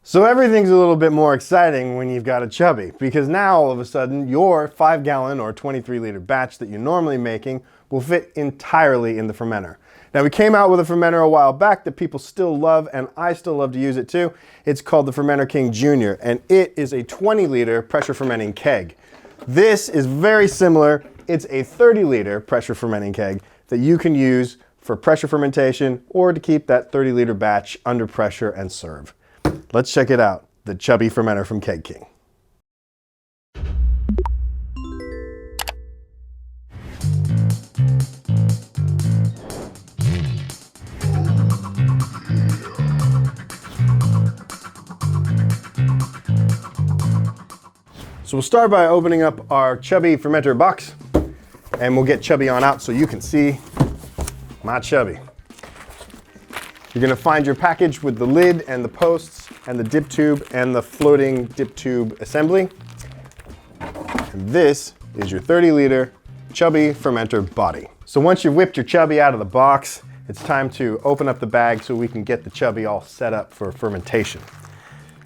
So everything's a little bit more exciting when you've got a chubby, because now all of a sudden your 5-gallon or 23-liter batch that you're normally making will fit entirely in the fermenter. Now we came out with a fermenter a while back that people still love, and I still love to use it too. It's called the Fermenter King Junior, and it is a 20-liter pressure fermenting keg. This is very similar. It's a 30-liter pressure fermenting keg that you can use for pressure fermentation or to keep that 30-liter batch under pressure and serve. Let's check it out, the Chubby Fermenter from Keg King. So we'll start by opening up our Chubby fermenter box, and we'll get Chubby on out so you can see my Chubby. You're going to find your package with the lid and the posts and the dip tube and the floating dip tube assembly. And this is your 30-liter Chubby fermenter body. So once you've whipped your Chubby out of the box, it's time to open up the bag so we can get the Chubby all set up for fermentation.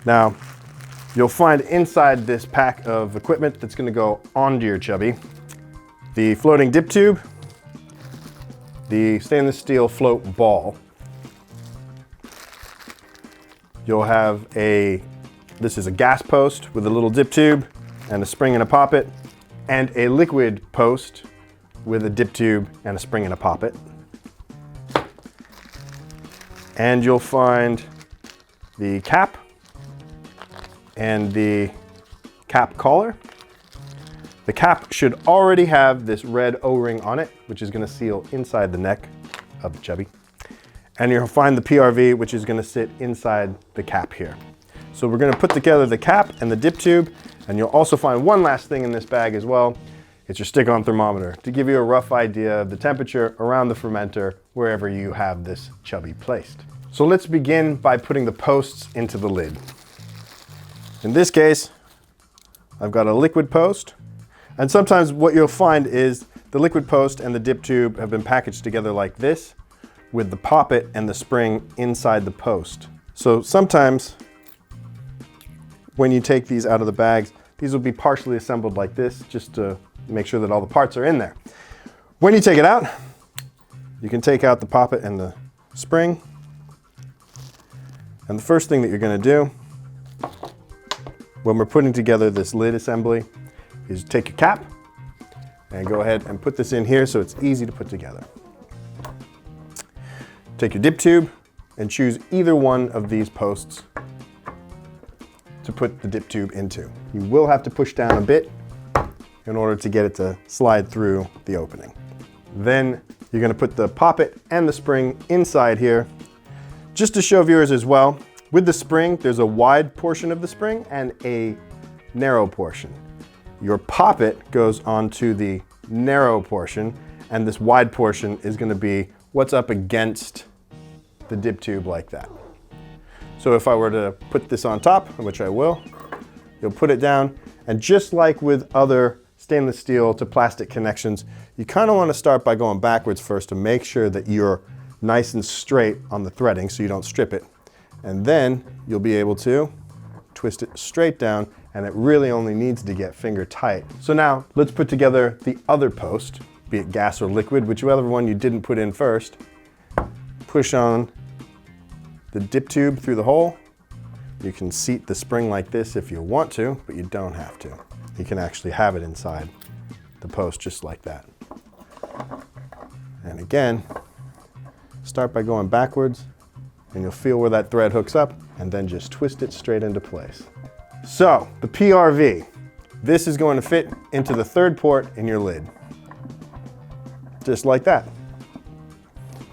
Now, you'll find inside this pack of equipment that's going to go onto your Chubby the floating dip tube, the stainless steel float ball. You'll have this is a gas post with a little dip tube and a spring and a poppet, and a liquid post with a dip tube and a spring and a poppet. And you'll find the cap and the cap collar. The cap should already have this red O-ring on it, which is going to seal inside the neck of the Chubby. And you'll find the PRV, which is going to sit inside the cap here. So we're going to put together the cap and the dip tube, and you'll also find one last thing in this bag as well. It's your stick-on thermometer to give you a rough idea of the temperature around the fermenter wherever you have this Chubby placed. So let's begin by putting the posts into the lid. In this case, I've got a liquid post, and sometimes what you'll find is the liquid post and the dip tube have been packaged together like this, with the poppet and the spring inside the post. So sometimes when you take these out of the bags, these will be partially assembled like this, just to make sure that all the parts are in there. When you take it out, you can take out the poppet and the spring. And the first thing that you're going to do when we're putting together this lid assembly is take your cap and go ahead and put this in here so it's easy to put together. Take your dip tube and choose either one of these posts to put the dip tube into. You will have to push down a bit in order to get it to slide through the opening. Then you're going to put the poppet and the spring inside here. Just to show viewers as well, with the spring, there's a wide portion of the spring and a narrow portion. Your poppet goes onto the narrow portion, and this wide portion is going to be what's up against the dip tube like that. So if I were to put this on top, which I will, you'll put it down, and just like with other stainless steel to plastic connections, you kind of want to start by going backwards first to make sure that you're nice and straight on the threading so you don't strip it. And then you'll be able to twist it straight down, and it really only needs to get finger tight. So now let's put together the other post, be it gas or liquid, whichever one you didn't put in first. Push on the dip tube through the hole. You can seat the spring like this if you want to, but you don't have to. You can actually have it inside the post just like that. And again, start by going backwards, and you'll feel where that thread hooks up, and then just twist it straight into place. So the PRV, this is going to fit into the third port in your lid, just like that.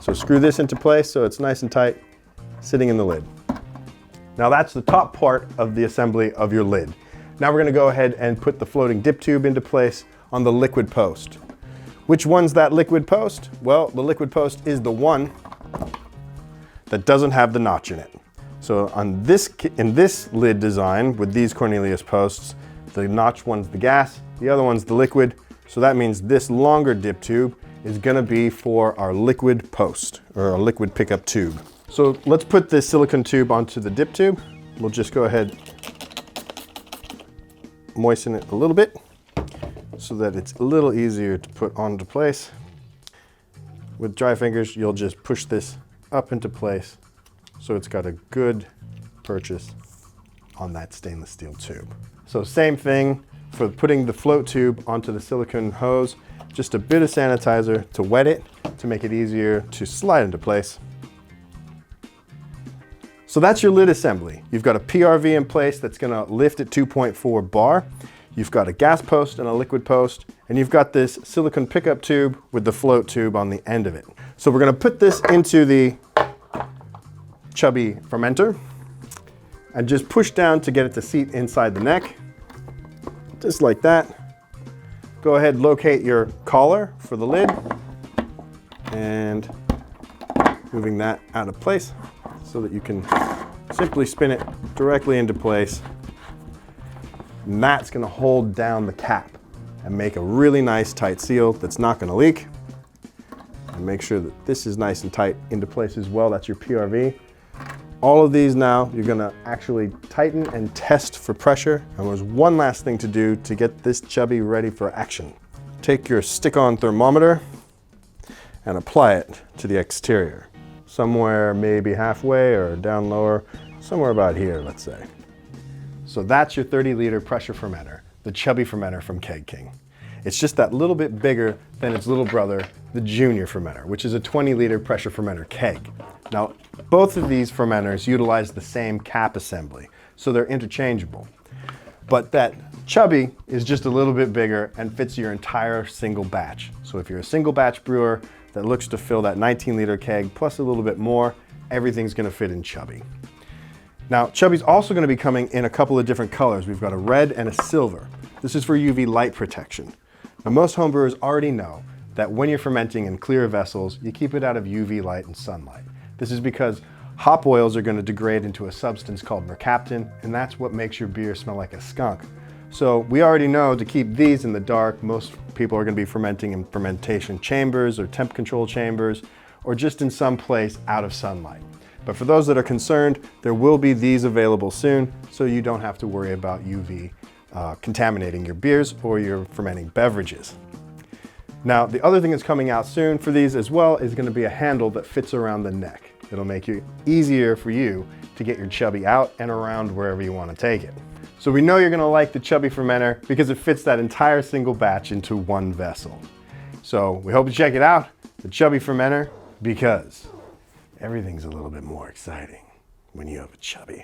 So screw this into place so it's nice and tight, sitting in the lid. Now that's the top part of the assembly of your lid. Now we're going to go ahead and put the floating dip tube into place on the liquid post. Which one's that liquid post? Well, the liquid post is the one that doesn't have the notch in it. So in this lid design with these Cornelius posts, the notch one's the gas, the other one's the liquid. So that means this longer dip tube is going to be for our liquid post, or a liquid pickup tube. So let's put this silicone tube onto the dip tube. we'll just go ahead, moisten it a little bit so that it's a little easier to put onto place. With dry fingers, you'll just push this up into place so it's got a good purchase on that stainless steel tube. So same thing for putting the float tube onto the silicone hose, just a bit of sanitizer to wet it to make it easier to slide into place. So that's your lid assembly. You've got a PRV in place that's gonna lift at 2.4 bar. You've got a gas post and a liquid post, and you've got this silicone pickup tube with the float tube on the end of it. So we're gonna put this into the Chubby fermenter and just push down to get it to seat inside the neck, just like that. Go ahead, locate your collar for the lid and moving that out of place so that you can simply spin it directly into place. And that's gonna hold down the cap and make a really nice tight seal that's not gonna leak. And make sure that this is nice and tight into place as well. That's your PRV. All of these now, you're gonna actually tighten and test for pressure. And there's one last thing to do to get this Chubby ready for action. Take your stick-on thermometer and apply it to the exterior. Somewhere maybe halfway or down lower, somewhere about here, let's say. So that's your 30-liter pressure fermenter, the Chubby fermenter from Keg King. It's just that little bit bigger than its little brother, the Junior fermenter, which is a 20-liter pressure fermenter keg. Now, both of these fermenters utilize the same cap assembly, so they're interchangeable. But that Chubby is just a little bit bigger and fits your entire single batch. So if you're a single batch brewer that looks to fill that 19-liter keg plus a little bit more, everything's gonna fit in Chubby. Now, Chubby's also gonna be coming in a couple of different colors. We've got a red and a silver. This is for UV light protection. Now, most homebrewers already know that when you're fermenting in clear vessels, you keep it out of UV light and sunlight. This is because hop oils are going to degrade into a substance called mercaptan, and that's what makes your beer smell like a skunk. So we already know to keep these in the dark, most people are going to be fermenting in fermentation chambers or temp control chambers, or just in some place out of sunlight. But for those that are concerned, there will be these available soon, so you don't have to worry about UV contaminating your beers or your fermenting beverages. Now, the other thing that's coming out soon for these as well is going to be a handle that fits around the neck. It'll make it easier for you to get your Chubby out and around wherever you want to take it. So we know you're going to like the Chubby fermenter because it fits that entire single batch into one vessel. So we hope you check it out, the Chubby fermenter, because everything's a little bit more exciting when you have a Chubby.